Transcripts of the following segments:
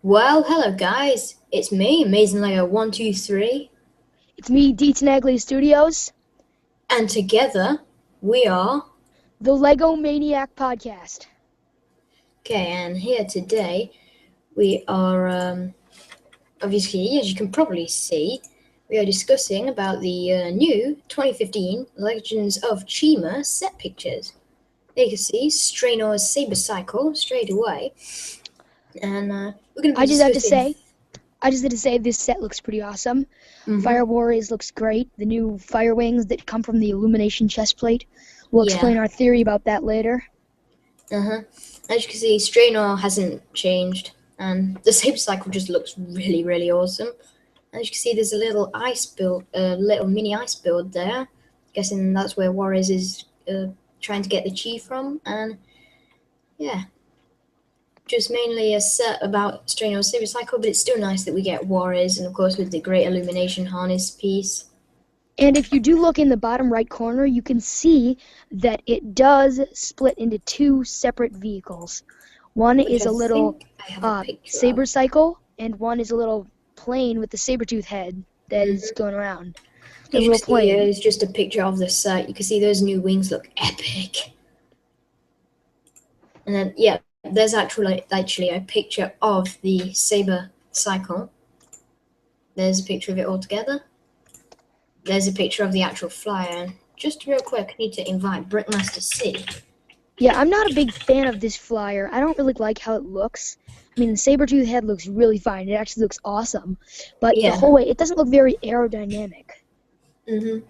Well, hello guys. It's me, Amazing Lego 123, It's me, D Tenaglia Studios, and together we are the Lego Maniac Podcast. okay. And here today we are obviously, as you can probably see, we are discussing about the new 2015 Legends of Chima set pictures. There you can see Strainor's Saber Cycle straight away, and we're going to be I just have to discussing. say, this set looks pretty awesome. Mm-hmm. Fire Warriors looks great. The new fire wings that come from the illumination chest plate. We'll explain Yeah. our theory about that later. As you can see, Strainor hasn't changed, and the Saber Cycle just looks really, really awesome. As you can see, there's a little ice build, little mini ice build there. Guessing that's where Warriors is trying to get the chi from, and yeah, just mainly a set about Strainor's Saber Cycle, but it's still nice that we get Warriors, and of course with the Great Illumination Harness piece. And if you do look in the bottom right corner, you can see that it does split into two separate vehicles. One Which is I a little think I have a picture of. saber cycle, and one is a little plane with the saber tooth head that is Mm-hmm. going around. As The you can little see here plane. is just a picture of the set. You can see those new wings look epic. And then, yeah, there's actually a picture of the Saber Cycle. There's a picture of it all together. There's a picture of the actual flyer. And just real quick, I need to invite Brickmaster C. Yeah, I'm not a big fan of this flyer. I don't really like how it looks. I mean, the saber-tooth head looks really fine. It actually looks awesome. But the Yeah. whole way, it doesn't look very aerodynamic. Mm-hmm.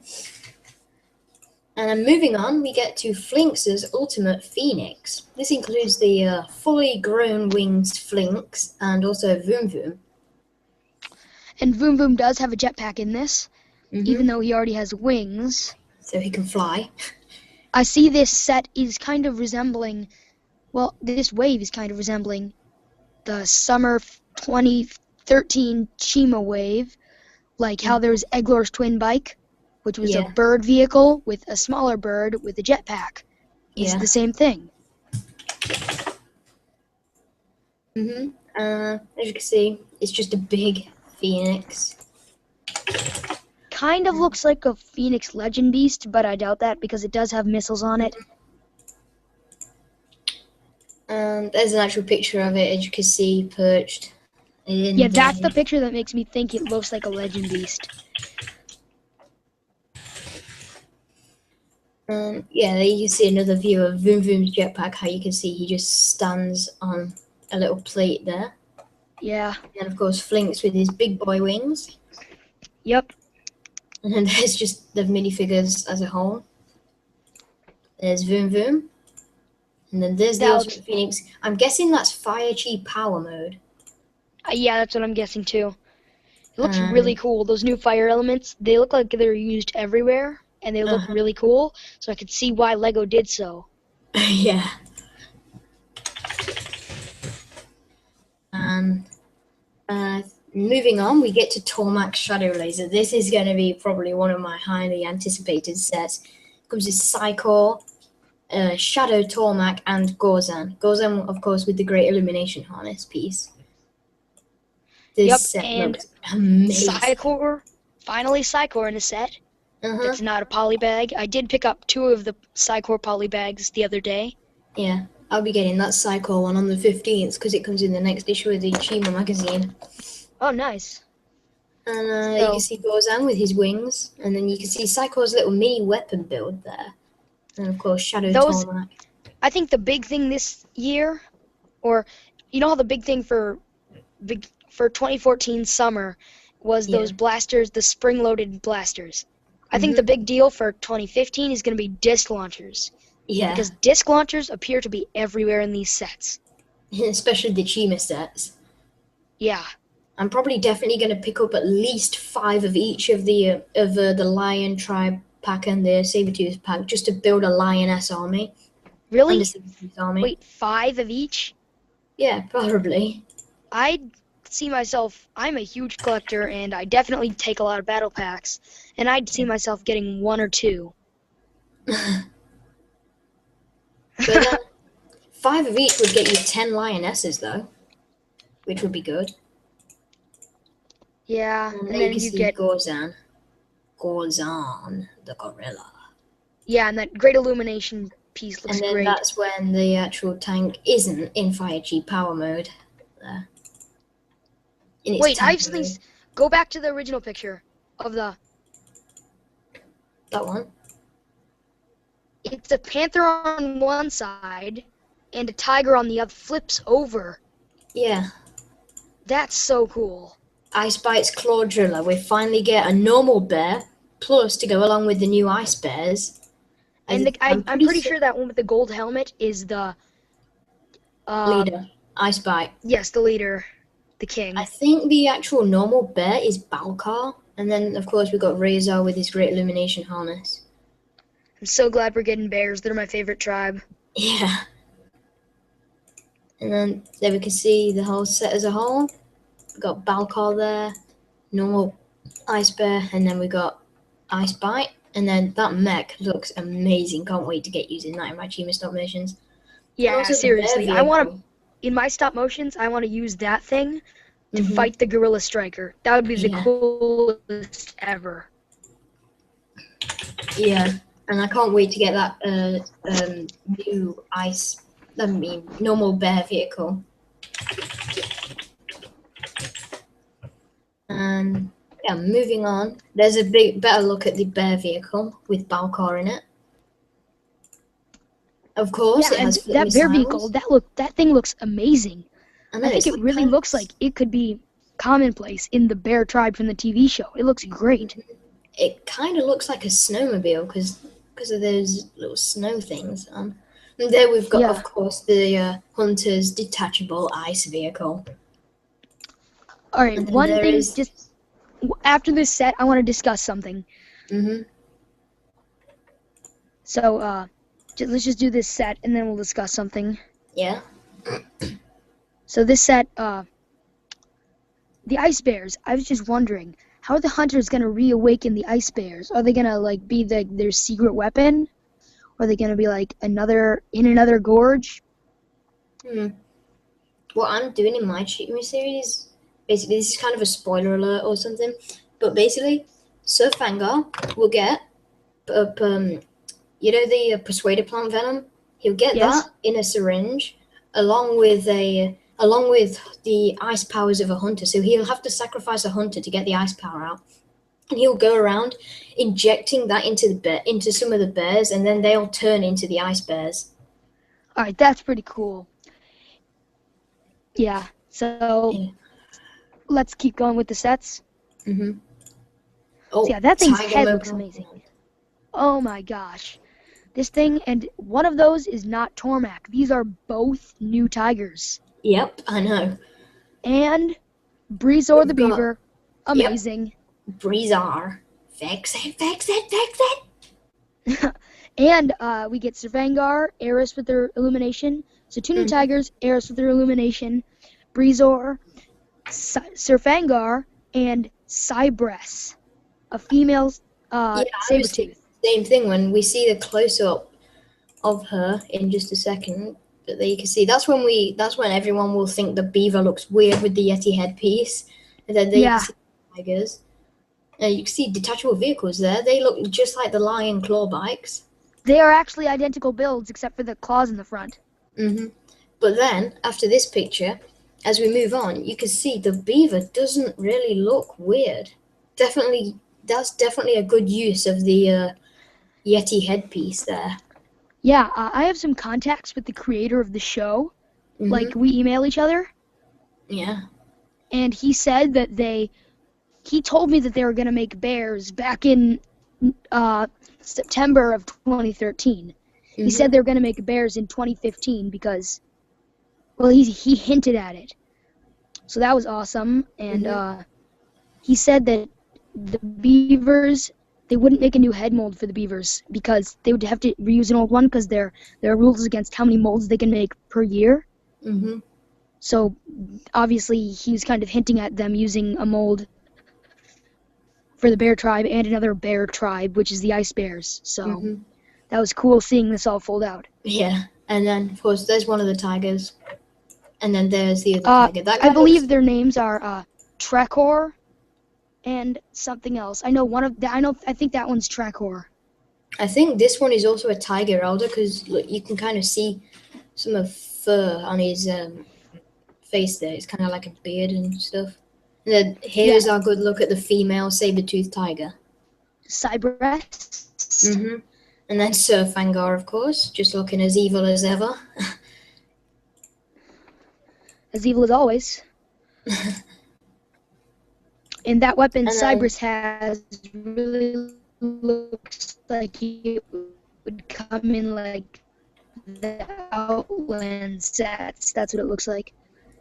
And then moving on, we get to Flinx's Ultimate Phoenix. This includes the fully grown winged Flinx and also Voom Voom. And Voom Voom does have a jetpack in this, even Mm-hmm. though he already has wings. So he can fly. I see this set is kind of resembling, well, this wave is kind of resembling the summer 2013 Chima wave, like how there's Eglor's twin bike, which was a Yeah. bird vehicle with a smaller bird with a jetpack. This is Yeah. the same thing. Mm-hmm. As you can see, it's just a big Phoenix. Kind of looks like a Phoenix Legend Beast, but I doubt that because it does have missiles on it. There's an actual picture of it, as you can see, perched in Yeah, that's the picture that makes me think it looks like a Legend Beast. Yeah, there you can see another view of Voom Voom's jetpack. How you can see he just stands on a little plate there. Yeah. And of course, Flinks with his big boy wings. Yep. And then there's just the minifigures as a whole. There's Voom Voom. And then there's the Ultimate Phoenix. I'm guessing that's Fire Chi Power Mode. Yeah, that's what I'm guessing too. It looks really cool. Those new fire elements, they look like they're used everywhere, and they look really cool, so I could see why LEGO did so. Yeah. And moving on, we get to Tormac's Shadow Laser. This is going to be probably one of my highly anticipated sets. It comes with Psychor, Shadow Tormac, and Gorzan. Gorzan, of course, with the Great Illumination Harness piece. This set looks amazing. Psychor, finally Psychor in a set. That's not a poly bag. I did pick up 2 of the Psychor poly bags the other day. Yeah, I'll be getting that Psychor one on the 15th because it comes in the next issue of the Chima magazine. Oh, nice. And you can see Gorzan with his wings, and then you can see Psychor's little mini weapon build there. And of course, Shadow Tormac. I think the big thing this year, or you know how the big thing for 2014 summer was those blasters, the spring-loaded blasters. I think the big deal for 2015 is going to be disc launchers. Yeah. Because disc launchers appear to be everywhere in these sets. Especially the Chima sets. Yeah. I'm probably definitely going to pick up at least 5 of each of the Lion Tribe pack and the Sabertooth pack just to build a Lioness army. Really? And a Sabertooth army. Wait, 5 of each? Yeah, probably. I see myself, I'm a huge collector, and I definitely take a lot of battle packs, and I'd see myself getting 1 or 2. But 5 of each would get you 10 Lionesses, though. which would be good. Yeah, And and then you then can you see get Gorzan, the gorilla. and that great illumination piece looks And then great. that's when the actual tank isn't in Fire Chi power mode. There. In its Wait, I tank have something. mode. Go back to the original picture of the. That one. It's a panther on one side and a tiger on the other. Flips over. Yeah. That's so cool. Ice Bite's Claw Driller. We finally get a normal bear, plus to go along with the new ice bears. And I'm I'm pretty pretty sure that one with the gold helmet is the leader, Ice Bite. yes, the leader, the I king. think the actual normal bear is Balkar, and then of course we got Razor with his great illumination harness. I'm so glad we're getting bears. They're my favorite tribe. Yeah. And then there we can see the whole set as a whole. We got Balkar there, normal Ice Bear, and then we got Ice Bite. And then that mech looks amazing. Can't wait to get using that in my Chima stop motions. And Yeah, also the bear seriously. I want to vehicle. in my stop motions, I want to use that thing to Mhm. fight the gorilla striker. That would be the Yeah. coolest ever. Yeah, and I can't wait to get that new normal bear vehicle. And yeah, moving on. There's a better look at the bear vehicle with Balkar in it. Of course, Yeah, it and has flip that bear vehicle, missiles. that thing looks amazing. I know I think it's it like really kind of, looks like it could be commonplace in the bear tribe from the TV show. It looks great. it kind of looks like a snowmobile because of those little snow things. And there we've got, Yeah. of course, the Hunter's detachable ice vehicle. All right, And then one there thing, is. just after this set, I want to discuss something. Mhm. So, let's just do this set, and then we'll discuss something. Yeah. So this set, the ice bears. I was just wondering, how are the hunters gonna reawaken the ice bears? Are they gonna like be their secret weapon? Or are they gonna be like another gorge? Hmm. What I'm doing in my treatment series, basically, this is kind of a spoiler alert or something, but basically, Sir Fangar will get, the persuader plant venom. He'll get Yes. that in a syringe, along with the ice powers of a hunter. So he'll have to sacrifice a hunter to get the ice power out, and he'll go around injecting that into some of the bears, and then they'll turn into the ice bears. All right, that's pretty cool. Yeah. So Yeah. let's keep going with the sets. Mhm. So Oh, yeah, that thing's Tiger head looks Mobile. amazing. Oh my gosh. This thing, and one of those is not Tormac. These are both new tigers. Yep, I know. And Breezor the We've got Beaver, amazing. Breezar. Fix it. And we get Servangar, Eris with their illumination. So two new Mhm. tigers, Eris with their illumination, Breezor, Serfangar, and Cybress, a female Yeah, I was thinking saber-tooth. the same thing when we see the close up of her in just a second. But there you can see that's when everyone will think the beaver looks weird with the Yeti headpiece. And then there you can Yeah, see the tigers. And you can see detachable vehicles there. They look just like the lion claw bikes. they are actually identical builds except for the claws in the front. Hmm. But then, after this picture, as we move on, you can see the beaver doesn't really look weird. That's definitely a good use of the Yeti headpiece there. Yeah, I have some contacts with the creator of the show. Hmm. Like, we email each other, Yeah. and he said that he told me that they were going to make bears back in September of 2013. He said Hmm. they were going to make bears in 2015 because, well, he hinted at it. So that was awesome. And Hmm. he said that the beavers, they wouldn't make a new head mold for the beavers because they would have to reuse an old one because there are rules against how many molds they can make per year. Hmm. So obviously he was kind of hinting at them using a mold for the bear tribe and another bear tribe, which is the ice bears. So Hmm. that was cool seeing this all fold out. Yeah. And then, of course, there's one of the tigers. And then there's the other tiger. That I guy looks. believe their names are Trekor and something else. I know one of I think that one's Trekor. I think this one is also a tiger elder because you can kind of see some of fur on his face there. It's kind of like a beard and stuff. And then here's our good look at the female saber-toothed tiger. Cybress. And then Sir Fangar, of course, just looking as evil as ever. As evil as always. And that weapon And then, Cybress has really looks like it would come in like the Outland sets. That's what it looks like.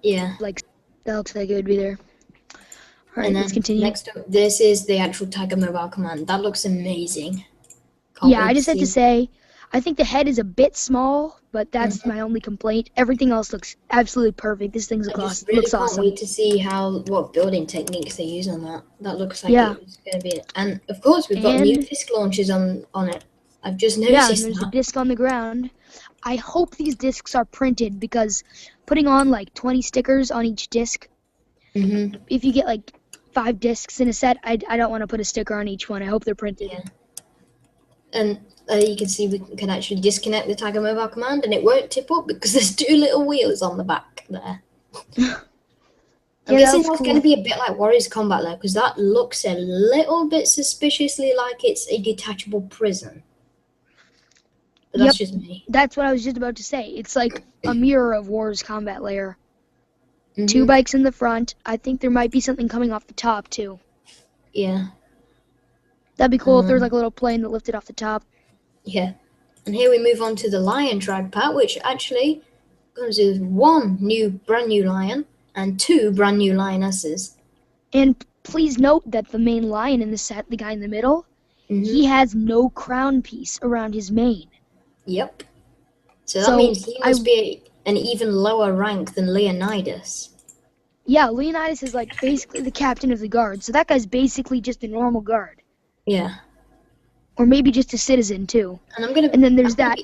yeah. Like, that looks like it would be there. All right, let's continue. Next up, this is the actual Tiger Mobile Command. That looks amazing. Yeah, I just have to say, I think the head is a bit small, but that's my only complaint. Everything else looks absolutely perfect. This thing's I really can't wait to see what building techniques they use on that. That looks like it's going to be it. And of course, we've got new disc launchers on it. I've just noticed and there's a disc on the ground. I hope these discs are printed because putting on like 20 stickers on each disc, if you get like 5 discs in a set, I don't want to put a sticker on each one. I hope they're printed. Yeah. And you can see we can actually disconnect the Tiger Mobile Command and it won't tip up because there's 2 little wheels on the back there. I'm guessing that's going to be a bit like Warriors Combat though, because that looks a little bit suspiciously like it's a detachable prison. But that's just me. That's what I was just about to say. It's like a mirror of Warriors Combat Lair. 2 bikes in the front. I think there might be something coming off the top too. Yeah. That'd be cool if there was like a little plane that lifted off the top. Yeah. And here we move on to the Lion Drag Pack, which actually comes with 1 brand new lion and 2 brand new lionesses. And please note that the main lion in the set, the guy in the middle, he has no crown piece around his mane. Yep. So that means he must be an even lower rank than Leonidas. Yeah, Leonidas is like basically the captain of the guard. So that guy's basically just a normal guard. Yeah. Or maybe just a citizen too. And then there's that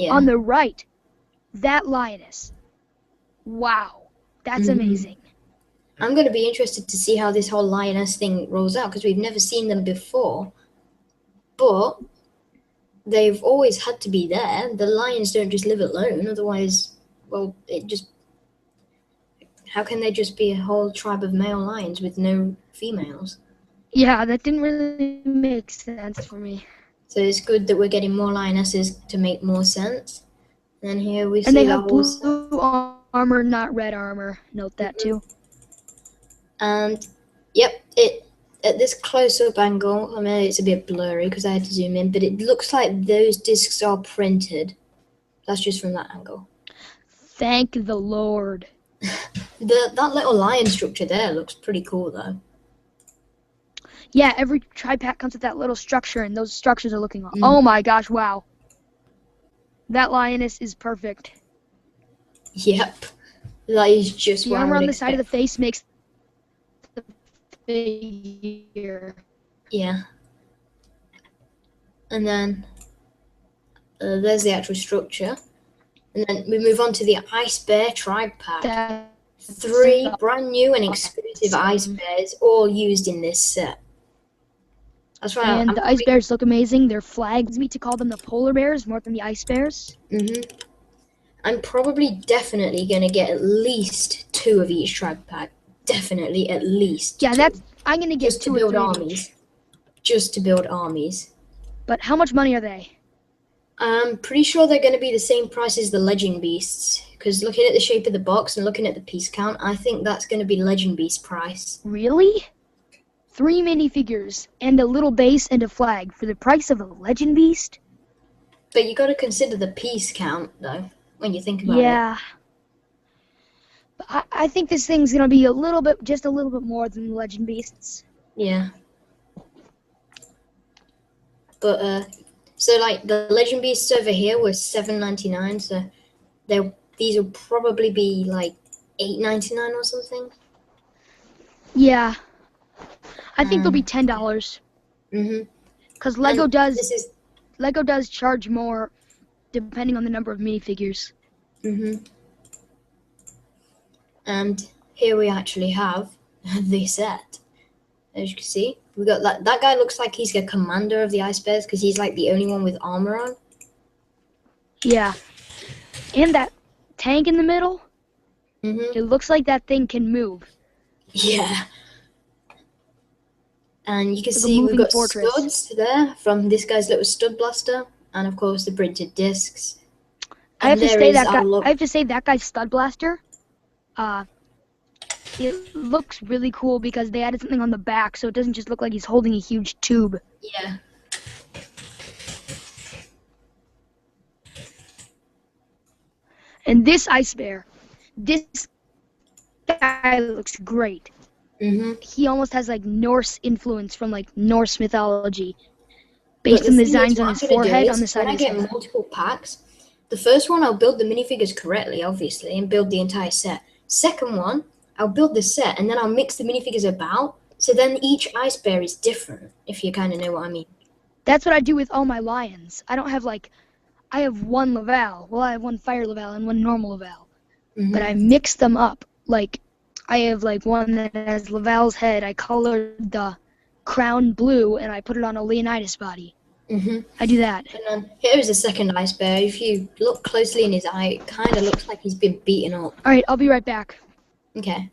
on the right, that lioness. Wow, that's amazing. I'm going to be interested to see how this whole lioness thing rolls out because we've never seen them before. But they've always had to be there. The lions don't just live alone. Otherwise, well, how can they just be a whole tribe of male lions with no females? Yeah, that didn't really make sense for me. So it's good that we're getting more lionesses to make more sense. And here we see and they have blue armor, not red armor. Note that too. And yep, at this close-up angle, I mean it's a bit blurry because I had to zoom in, but it looks like those discs are printed. That's just from that angle. Thank the Lord. That little lion structure there looks pretty cool though. Yeah, every tri-pack comes with that little structure, and those structures are looking oh my gosh, wow. That lioness is perfect. Yep. That is just the armor on the side of the face makes the figure. Yeah. And then there's the actual structure. And then we move on to the Ice Bear Tribe Pack. 3 brand new and exclusive Ice Bears, all used in this set. That's right. And the Ice Bears look amazing. Their flag leads me to call them the Polar Bears more than the Ice Bears. I'm definitely going to get at least 2 of each tribe pack. Definitely at least. Yeah, 2. I'm going to get just 2 to build or 3 armies. Just to build armies. But how much money are they? I'm pretty sure they're going to be the same price as the Legend Beasts. Because looking at the shape of the box and looking at the piece count, I think that's going to be Legend Beast price. Really? 3 minifigures and a little base and a flag for the price of a Legend Beast? But you got to consider the piece count, though, when you think about it. Yeah. I think this thing's going to be just a little bit more than the Legend Beasts. Yeah. But, so, like, the Legend Beasts over here were $7.99, so these will probably be, like, $8.99 or something. Yeah. I think they'll be $10. Because Lego does charge more depending on the number of minifigures. And here we actually have the set. As you can see, we got that guy looks like he's the commander of the ice bears because he's like the only one with armor on. Yeah. And that tank in the middle, Mm-hmm. it looks like that thing can move. Yeah. And you can Like a see we've moving got fortress. studs there from this guy's little stud blaster, and of course the printed discs. I have And to there say is that guy. our look. I have to say that guy's stud blaster. It looks really cool because they added something on the back, so it doesn't just look like he's holding a huge tube. Yeah. And this ice bear, this guy looks great. Mm-hmm. He almost has like Norse influence from like Norse mythology, But based the on the thing is, designs on what I'm his gonna do forehead, on the is side when of I his get head. multiple packs, the first one I'll build the minifigures correctly, obviously, and build the entire set. Second one, I'll build the set and then I'll mix the minifigures about. So then each ice bear is different, if you kind of know what I mean. That's what I do with all my lions. I don't have like, I have one Laval. Well, I have one Fire Laval and one normal Laval. But I Mm-hmm. mix them up. Like, I have like one that has Laval's head. I colored the crown blue and I put it on a Leonidas body. Mm-hmm. I do that. And then here's the second ice bear. If you look closely in his eye, it kind of looks like he's been beaten up. All right, I'll be right back. Okay.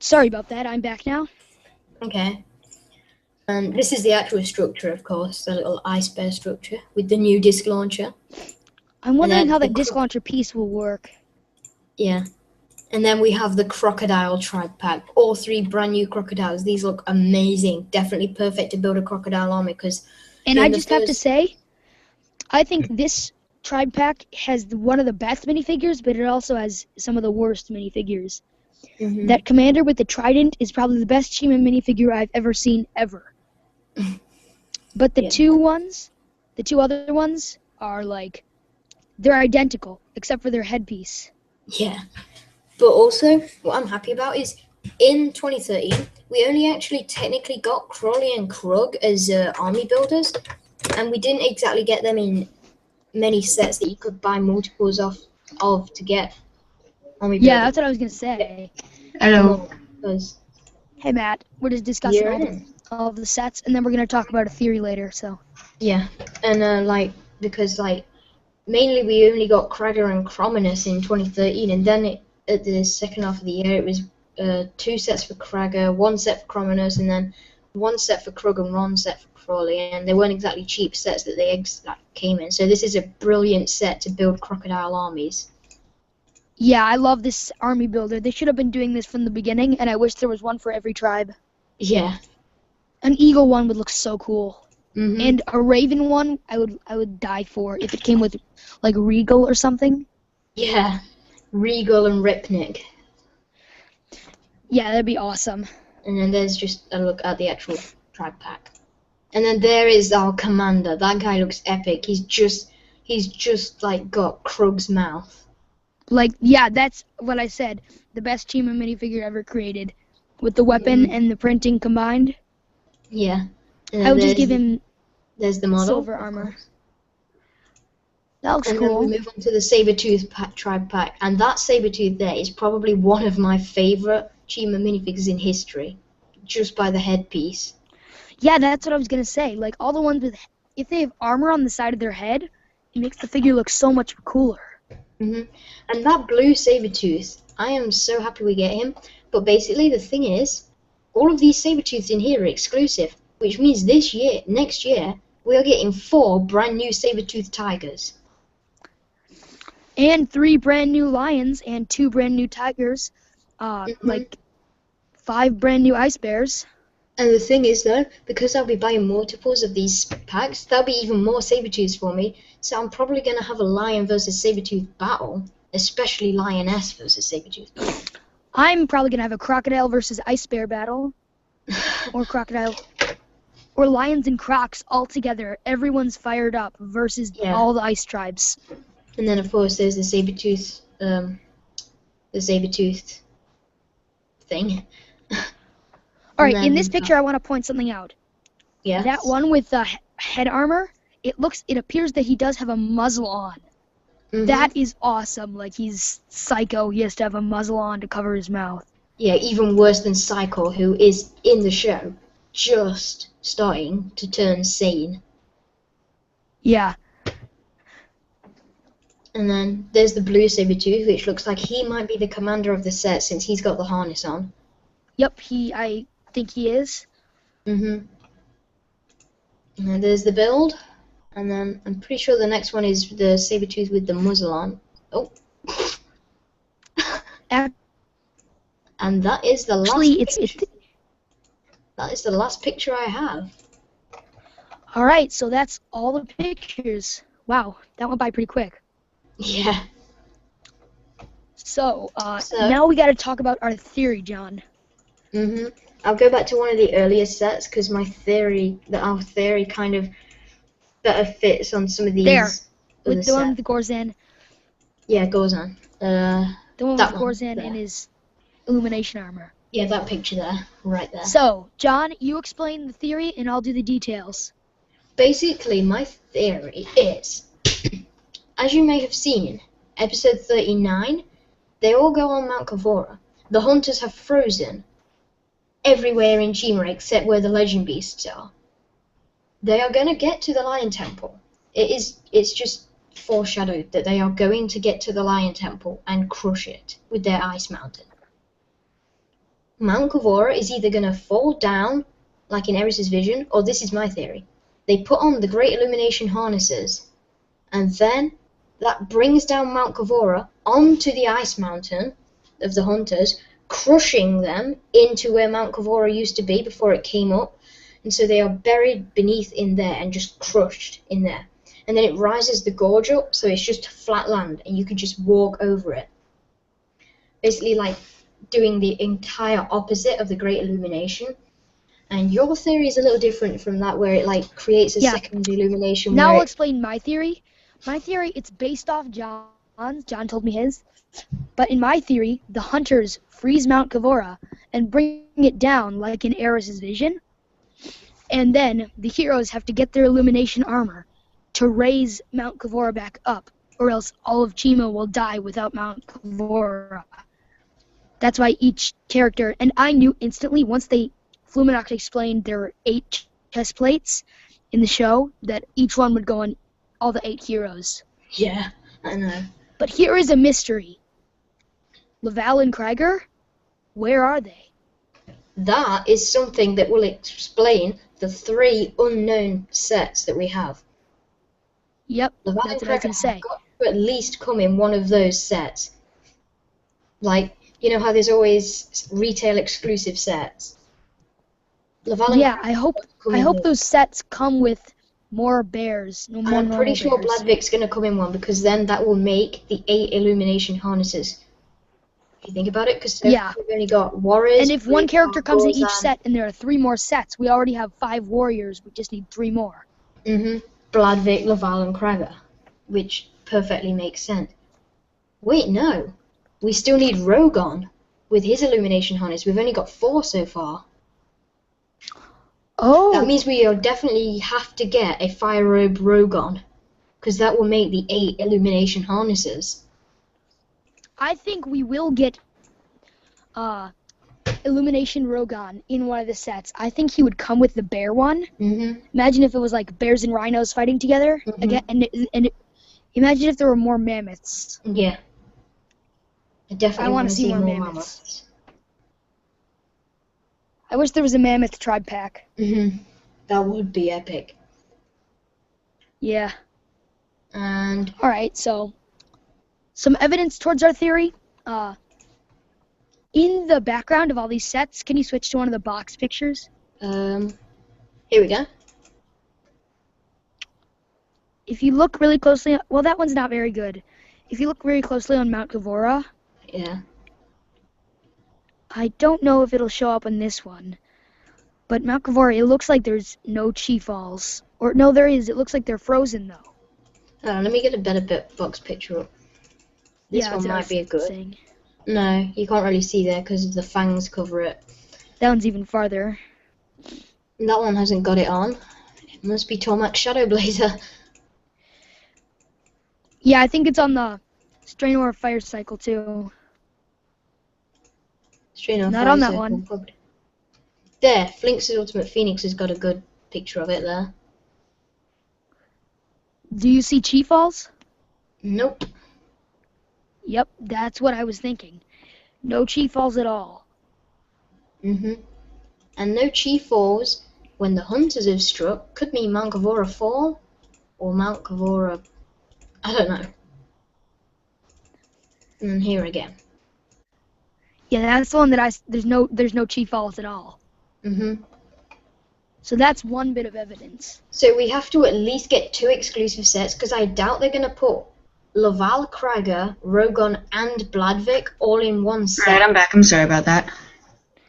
Sorry about that. I'm back now. Okay. And this is the actual structure, of course, the little ice bear structure with the new disc launcher. I'm wondering then how the that disc launcher piece will work. Yeah. And then we have the crocodile tribe pack. All three brand new crocodiles. These look amazing. Definitely perfect to build a crocodile army because And I just have to say, I think this tribe pack has one of the best minifigures, but it also has some of the worst minifigures. Mhm. That commander with the trident is probably the best Chima minifigure I've ever seen ever. But the Yeah. two other ones are like, they're identical except for their headpiece. Yeah. But also, what I'm happy about is in 2013, we only actually technically got Crawley and Krug as army builders, and we didn't exactly get them in many sets that you could buy multiples of to get army Yeah, builders. that's what I was gonna say. Hello. Because Hey Matt, we're just discussing you're in. all the sets, and then we're gonna talk about a theory later. So Yeah, and because mainly we only got Krager and Crominus in 2013, and then at the second half of the year it was 2 sets for Krager, 1 set for Crominus, and then 1 set for Krug and 1 set for Crawley, and they weren't exactly cheap sets that they came in. So this is a brilliant set to build crocodile armies. yeah, I love this army builder. They should have been doing this from the beginning, and I wish there was one for every tribe. Yeah. An eagle one would look so cool. Mm-hmm. And a raven one, I would die for if it came with like regal or something. Yeah, Regal and Ripnik. Yeah, that'd be awesome. And then there's just a look at the actual tribe pack. And then there is our commander. That guy looks epic. He's just like got Krug's mouth. Like, yeah, that's what I said. The best Chima minifigure ever created, with the weapon and the printing combined. Yeah. And I then would just give him there's the model. silver armor. That looks And then cool. we move on to the Sabertooth tribe pack. And that Sabertooth there is probably one of my favorite Chima minifigures in history. Just by the headpiece. Yeah, that's what I was gonna say. Like all the ones with, if they have armor on the side of their head, it makes the figure look so much cooler. And that blue Sabertooth, I am so happy we get him. But basically the thing is, all of these Sabertooths in here are exclusive, which means next year, we are getting 4 brand new Sabertooth tigers. And 3 brand new lions and 2 brand new tigers. Like 5 brand new ice bears. And the thing is though, because I'll be buying multiples of these packs, there'll be even more Sabertooths for me. So I'm probably going to have a lion versus Sabertooth battle, especially lioness versus Sabertooth battle. I'm probably gonna have a crocodile versus ice bear battle. Or crocodile. Or lions and crocs all together. Everyone's fired up versus all the ice tribes. And then of course there's the Sabertooth the saber-tooth thing. All And right, in then, this picture, I want to point something out. yes. That one with the head armor, it appears that he does have a muzzle on. Mhm. That is awesome. Like, he's psycho. He has to have a muzzle on to cover his mouth. Yeah, even worse than Psycho, who is in the show just starting to turn sane. Yeah. And then there's the blue saber-tooth, which looks like he might be the commander of the set since he's got the harness on. Yep, I think he is. Mhm. And then there's the build. And then I'm pretty sure the next one is the saber-tooth with the muzzle on. Oh. And that is the last Actually, That is the last picture I have. all right, so that's all the pictures. Wow, that went by pretty quick. Yeah. So, So, now we got to talk about our theory, John. I'll go back to one of the earlier sets because our theory kind of better fits on some of these There, other with the one with sets. the Gorzan. Yeah, goes on. The one That with one Gorzan there. in his illumination armor. Yeah, that picture there, right there. So, John, you explain the theory, and I'll do the details. Basically, my theory is, as you may have seen, episode 39, they all go on Mount Kavora. The hunters have frozen everywhere in Chima except where the legend beasts are. They are going to get to the Lion Temple. It's just foreshadowed that they are going to get to the Lion Temple and crush it with their ice mountain. Mount Kavora is either going to fall down, like in Eris's vision, or this is my theory. They put on the Great Illumination harnesses, and then that brings down Mount Kavora onto the ice mountain of the hunters, crushing them into where Mount Kavora used to be before it came up. And so they are buried beneath in there and just crushed in there. And then it rises the gorge up, so it's just flat land, and you can just walk over it. Basically, like doing the entire opposite of the Great Illumination. And your theory is a little different from that, where it like creates a second illumination. Now where I'll explain my theory. My theory, it's based off John's. John told me his. But in my theory, the hunters freeze Mount Kavora and bring it down like in Eris's vision. And then the heroes have to get their illumination armor to raise Mount Kavora back up, or else all of Chima will die without Mount Kavora. That's why each character, and I knew instantly once Fluminox explained there were 8 chest plates in the show, that each one would go on all the 8 heroes. Yeah, I know. But here is a mystery. Laval and Krieger, where are they? That is something that will explain the 3 unknown sets that we have. Yep, Laval that's and what I was Krieger going to say. have got to at least come in one of those sets. Like, you know how there's always retail exclusive sets? Laval and Yeah, Krieger I hope come in those sets come with more bears, no more I'm pretty normal sure bears. Bladvik's going to come in one, because then that will make the 8 illumination harnesses. If you think about it, because so Yeah. far we've only got warriors. And if one character comes in each Gorzan. set and there are 3 more sets, we already have 5 warriors, we just need 3 more. Bladvik, Laval, and Krieger, which perfectly makes sense. Wait, no. We still need Rogon with his illumination harness. We've only got 4 so far. Oh! That means we definitely have to get a Fire Robe Rogon, because that will make the 8 illumination harnesses. I think we will get Illumination Rogon in one of the sets. I think he would come with the bear one. Imagine if it was like bears and rhinos fighting together again, and imagine if there were more mammoths. Yeah. I definitely want want to to see see more more mammoths. I wish there was a mammoth tribe pack. That would be epic. Yeah. And Alright, so some evidence towards our theory. In the background of all these sets, can you switch to one of the box pictures? here we go. If you look really closely, well, that one's not very good. If you look very closely on Mount Kavora, Yeah. I don't know if it'll show up on this one, but Mount Kavora, it looks like there's no chi falls. Or, no, there is. It looks like they're frozen, though. Hold on, let me get a better box picture up. This Yeah, one that's what I might was be good. saying. No, you can't really see there because the fangs cover it. That one's even farther. And that one hasn't got it on. It must be Tormach's Shadow Blazer. Yeah, I think it's on the Strainor Fire Cycle too. Straight on Not fire on that circle, one. probably. There, Flinx's Ultimate Phoenix has got a good picture of it there. Do you see Chi Falls? Nope. Yep, that's what I was thinking. No Chi Falls at all. And no Chi falls when the hunters have struck. Could mean Mount Kavora fall, or Mount Kavora, I don't know. And then here again. Yeah, that's the one that there's no Chi Falls at all. So that's one bit of evidence. So we have to at least get 2 exclusive sets, because I doubt they're going to put Laval, Krager, Rogon, and Bladvik all in one set. Alright, I'm back. I'm sorry about that.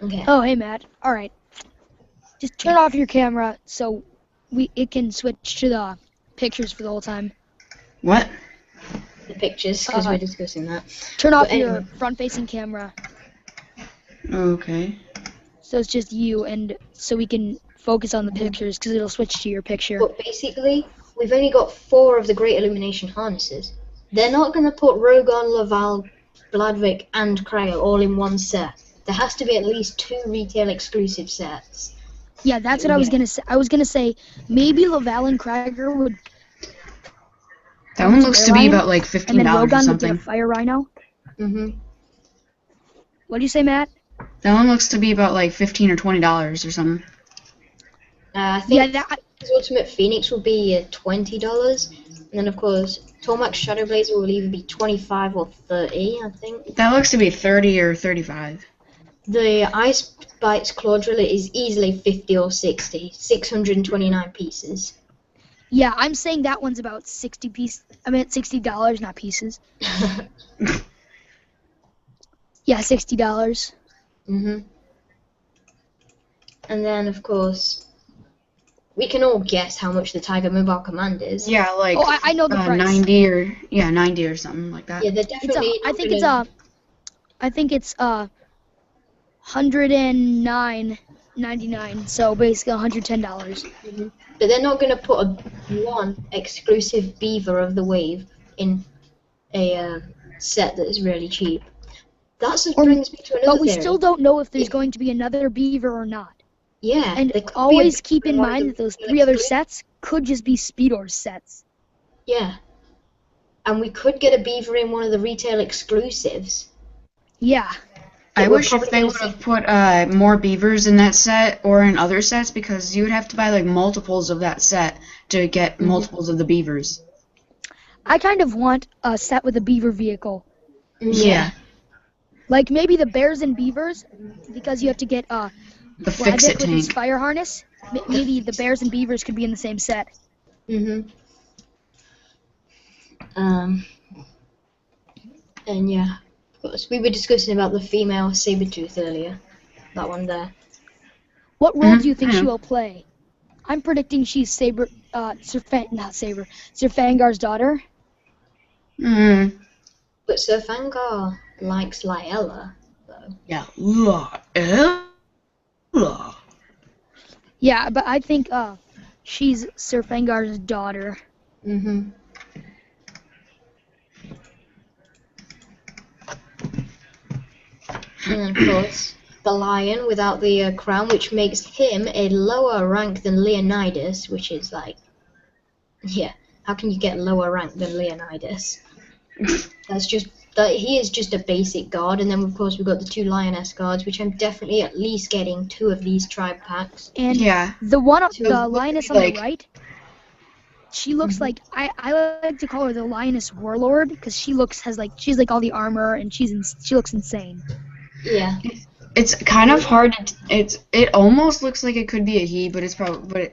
Okay. Oh, hey, Matt. All right. Just turn off your camera so it can switch to the pictures for the whole time. What? The pictures, because we're discussing that. Turn off But your anyway. front-facing camera Okay. so it's just you, and so we can focus on the pictures because it'll switch to your picture. But basically, we've only got 4 of the Great Illumination harnesses. They're not going to put Rogon, Laval, Bladvik, and Krager all in one set. There has to be at least 2 retail exclusive sets. Yeah, that's what I was gonna say. I was gonna say maybe Laval and Krager would. That one looks to be Lion, about like and then $15 or Rogon would get a something. Fire Rhino. Mhm. What do you say, Matt? That one looks to be about like $15 or $20 or something. I think Yeah, his Ultimate Phoenix will be $20, and then of course Tormach's Shadow Blazer will either be 25 or 30, I think. That looks to be 30 or 35. The Ice Bites Claw Driller is easily 50 or 60, 629 pieces. Yeah, I'm saying that one's about $60, not pieces. Yeah, $60. And then of course we can all guess how much the Tiger Mobile Command is. Yeah, like I know the price. 90 or something like that. Yeah, they're definitely. I think it's $109.99. So basically $110. But they're not going to put one exclusive Beaver of the Wave in a set that is really cheap. That brings me to another But we theory. still don't know if there's going to be another Beaver or not. Yeah, And there could be always a keep Beaver in one of mind the that those retail 3 other exclusive- sets could just be Speedor sets. Yeah. And we could get a Beaver in one of the retail exclusives. Yeah. I we're wish if probably they gonna would have put more beavers in that set or in other sets, because you would have to buy like multiples of that set to get multiples of the beavers. I kind of want a set with a Beaver vehicle. Yeah. Like maybe the Bears and Beavers, because you have to get The Bladvik fix-it with his tank. fire harness. Maybe the Bears and Beavers could be in the same set. And yeah, of course, we were discussing about the female Sabretooth earlier. That one there. What role do you think she will play? I'm predicting she's Serfangar's daughter. But Sir Fangar likes Lyella, though. Yeah. Yeah, but I think she's Serfangar's daughter. And then, of course, the lion without the crown, which makes him a lower rank than Leonidas, which is like, yeah, how can you get lower rank than Leonidas? He is just a basic guard, and then of course we've got the 2 lioness guards, which I'm definitely at least getting 2 of these tribe packs. And yeah. the So lioness on like- the right, she looks like I like to call her the lioness warlord because she's like all the armor and she looks insane. Yeah. It's kind of hard. It almost looks like it could be a he, but it's probably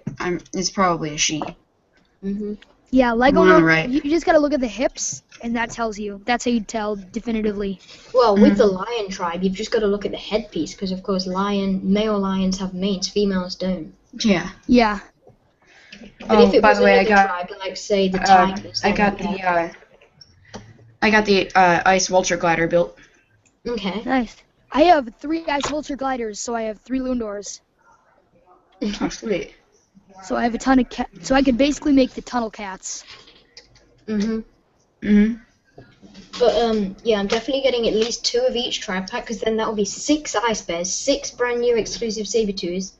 a she. Yeah, Lego. One on the right. You just gotta look at the hips, and that's how you tell definitively. Well, with the lion tribe, you've just got to look at the headpiece, because of course male lions have manes, females don't. Yeah. Yeah. But if it by was the way, another tribe, like say the tigers, I got the Ice Vulture Glider built. Okay. Nice. I have 3 ice vulture gliders, so I have 3 Lundors. Oh, sweet. So I have a ton of so I could basically make the tunnel cats. Mhm. Mhm. But yeah, I'm definitely getting at least 2 of each tribe pack, because then that will be 6 ice bears, 6 brand new exclusive saber-tooths,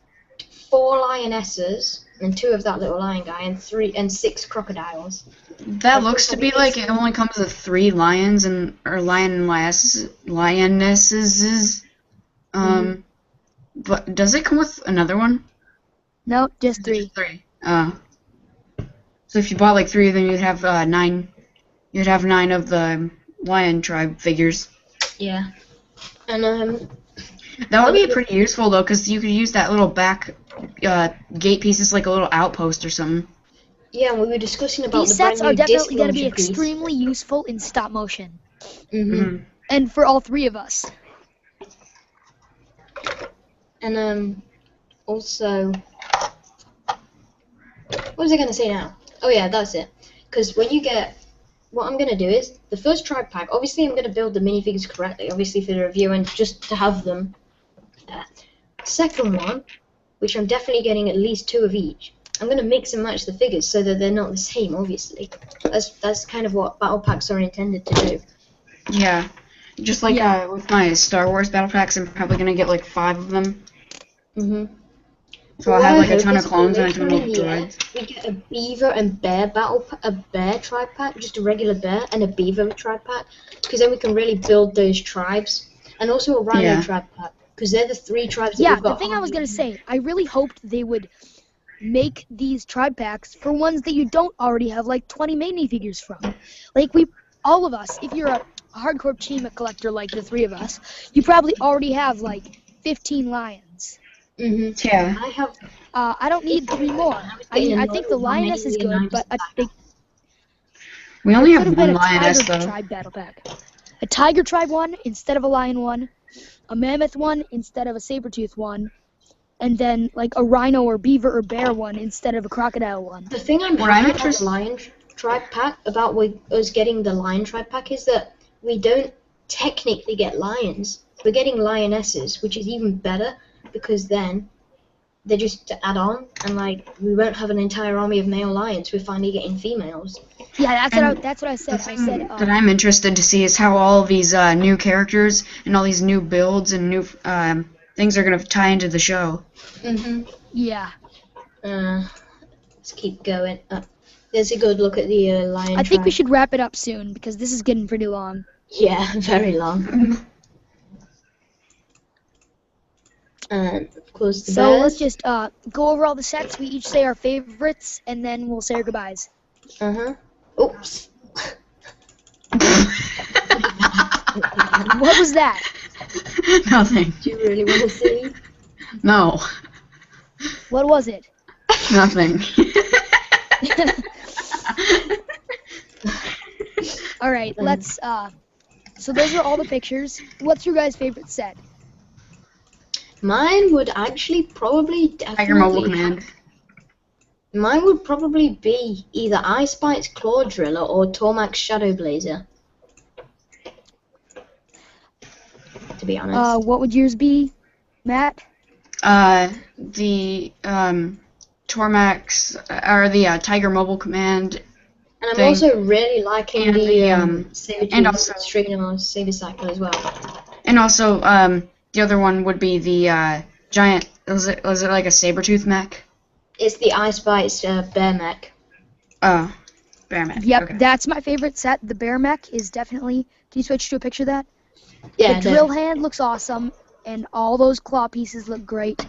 4 lionesses, and 2 of that little lion guy, and 6 crocodiles. That Of looks course, to I'll be be like mixing. it only comes with 3 lions or lionesses. Mhm. But does it come with another one? No, just Is it 3. just 3? So if you bought like 3 of them, you'd have 9. You'd have 9 of the lion tribe figures. Yeah. And That would be another pretty useful though, because you could use that little back gate piece as like a little outpost or something. yeah, we were discussing about These the brand sets are new disc definitely going to be launcher piece. extremely useful in stop motion. Mhm. And for all 3 of us. And also, what was I going to say now? Oh yeah, that's it. Because when you get, what I'm going to do is, the first tribe pack, obviously I'm going to build the minifigures correctly, obviously for the review and just to have them there. Second one, which I'm definitely getting at least 2 of each, I'm going to mix and match the figures so that they're not the same, obviously. That's kind of what battle packs are intended to do. Yeah. Just like Yeah. with my Star Wars battle packs, I'm probably gonna get like 5 of them. Mhm. So But I'll what have I like a hope ton is of clones and a later ton on in of the year, droids. we get a beaver and bear a bear tribe pack, just a regular bear and a beaver tribe pack, because then we can really build those tribes, and also a rhino Yeah. tribe pack, because they're the 3 tribes that Yeah, we've the got thing I was hardly going to any. say, I really hoped they would make these tribe packs for ones that you don't already have like 20 minifigures from. Like all of us, if you're a hardcore Chima collector like the 3 of us, you probably already have like 15 lions. Mhm. Yeah. I have. I don't need 3 more. I was I getting mean, I annoyed think the with how many lioness is good, Leonidas but I have. We there only could have have been one a tiger lioness though. tribe battle pack. A tiger tribe one instead of a lion one, a mammoth one instead of a saber-tooth one, and then like a rhino or beaver or bear one instead of a crocodile one. The thing I'm What I'm happy about the interested. lion tribe pack, about us getting the lion tribe pack, is that we don't technically get lions. We're getting lionesses, which is even better, because then they're just to add on, and like we won't have an entire army of male lions. We're finally getting females. Yeah, And that's what I the said. I said thing that I'm interested to see is how all of these new characters and all these new builds and new things are gonna tie into the show. Mhm. yeah. Let's keep going. There's a good look at the lion I think we tribe. should wrap it up soon because this is getting pretty long. Yeah, very long. And of course the So let's bears. just go over all the sets. We each say our favorites, and then we'll say our goodbyes. Oops. What was that? Nothing. Do you really want to see? No. What was it? Nothing. All right, let's. So those are all the pictures. What's your guys' favorite set? Mine would actually probably Tiger Mobile definitely. Command. Mine would probably be either Ice Spite's Claw Driller or Tormac's Shadow Blazer. To be honest. What would yours be, Matt? The Tormax or the Tiger Mobile Command And I'm thing, also really liking and the the Saber and Tooth also Strainer Saber Cycle as well. and also the other one would be the giant. Was it like a saber-tooth mech? It's the Ice Spite's Bear Mech. Bear mech. Yep, Okay. that's my favorite set. The bear mech is definitely. Can you switch to a picture of that? Yeah, The drill hand looks awesome, and all those claw pieces look great.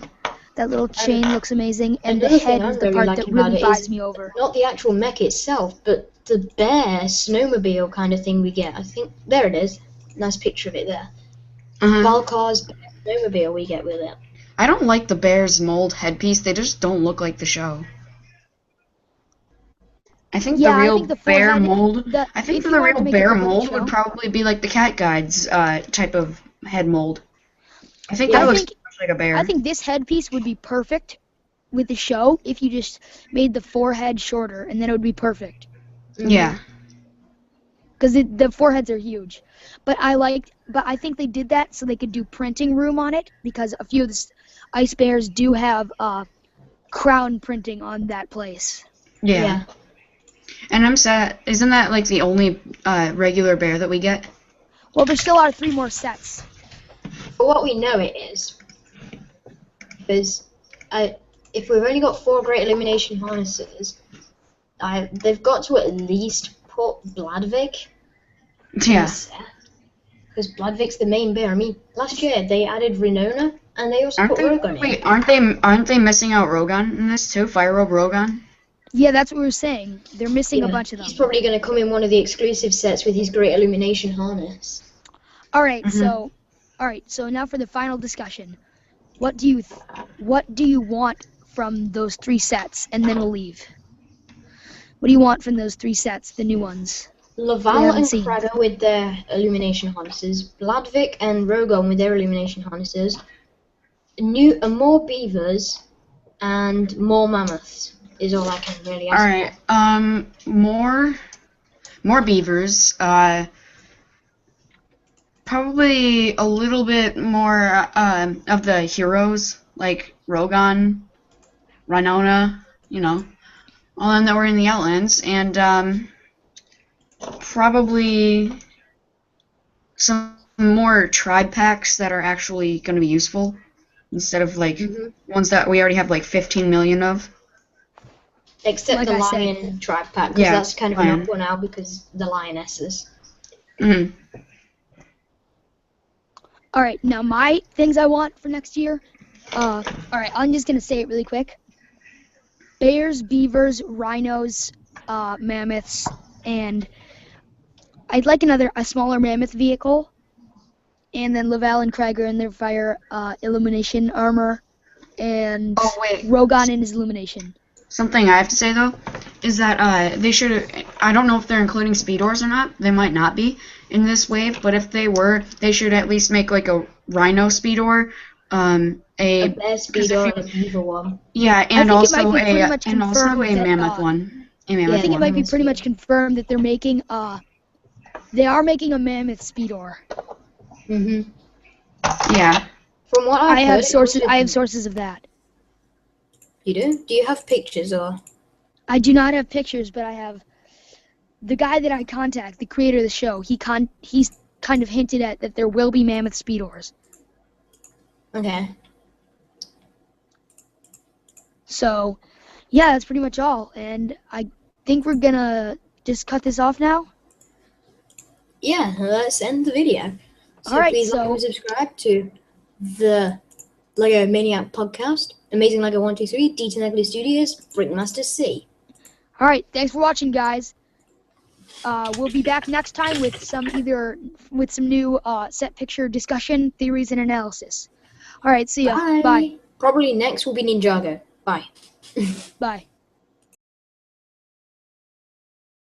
That little chain looks amazing, and the another thing head I'm is the really part that liking about really it buys is me over. not the actual mech itself, but the bear snowmobile kind of thing we get. I think there it is. Nice picture of it there. Valkar's bear snowmobile we get with it. I don't like the bear's mold headpiece. They just don't look like the show. I think the Yeah, I real think the bear forehead. mold. I think If for you the wanted real to make it bear look like a mold would show, probably be like the Cat Guide's type of head mold. I think Yeah, that I looks think too much like a bear. I think this headpiece would be perfect with the show if you just made the forehead shorter, and then it would be perfect. Yeah. because the foreheads are huge. But I think they did that so they could do printing room on it, because a few of the ice bears do have crown printing on that place. Yeah. And I'm sad. Isn't that like the only regular bear that we get? Well, there still are 3 more sets. For what we know, it is. Because if we've only got 4 great illumination harnesses, they've got to at least put Bladvik in Yeah. the set. Because Bladvik's the main bear. I mean, last year they added Renona, and they also put Rogan in. Wait, aren't they missing out Rogan in this too? Fire Robe Rogan? Yeah, that's what we were saying. They're missing a Yeah, bunch of them. he's probably going to come in one of the exclusive sets with his great illumination harness. All right, Mhm. so now for the final discussion. What do you want from those 3 sets, and then we'll leave. What do you want from those 3 sets, the new ones? Laval and seen. Kraga with their illumination harnesses, Bladvik and Rogon with their illumination harnesses, more beavers, and more mammoths is all I can really ask. Alright, more beavers, probably a little bit more of the heroes, like Rogon, Rhinona, all of them that were in the Outlands, and probably some more tribe packs that are actually going to be useful, instead of like ones that we already have like 15 million of. Except Like the I said. lion tribe pack, because Yeah, that's kind of lion. an up one now because the lionesses. Mhm. All right, now my things I want for next year. All right, I'm just gonna say it really quick. Bears, beavers, rhinos, mammoths, and I'd like a smaller mammoth vehicle, and then Laval and Krager in their fire illumination armor, and Oh, wait. Rogon in his illumination. Something I have to say though is that they should. I don't know if they're including speedors or not. They might not be in this wave, but if they were, they should at least make like a rhino speedor, A a bear speeder and a beaver one. yeah, I and think it might also be pretty much and also confirmed a that, mammoth one. A mammoth I think it one. might be mammoth pretty much speeder. confirmed that they're making they are making a mammoth speedor. Yeah. From what I I've have heard, sources. I have sources of that. You do? Do you have pictures or? I do not have pictures, but I have the guy that I contact, the creator of the show. He's kind of hinted at that there will be mammoth speedors. Okay. So, yeah, that's pretty much all. And I think we're gonna just cut this off now. Yeah, let's end the video. So All right, please like and subscribe to the Lego Maniac podcast, Amazing Lego 123, D10 Lego Studios, Brickmaster C. All right, thanks for watching, guys. We'll be back next time with some new set picture discussion, theories, and analysis. All right, see ya. Bye. Bye. Probably next will be Ninjago. Bye. Bye.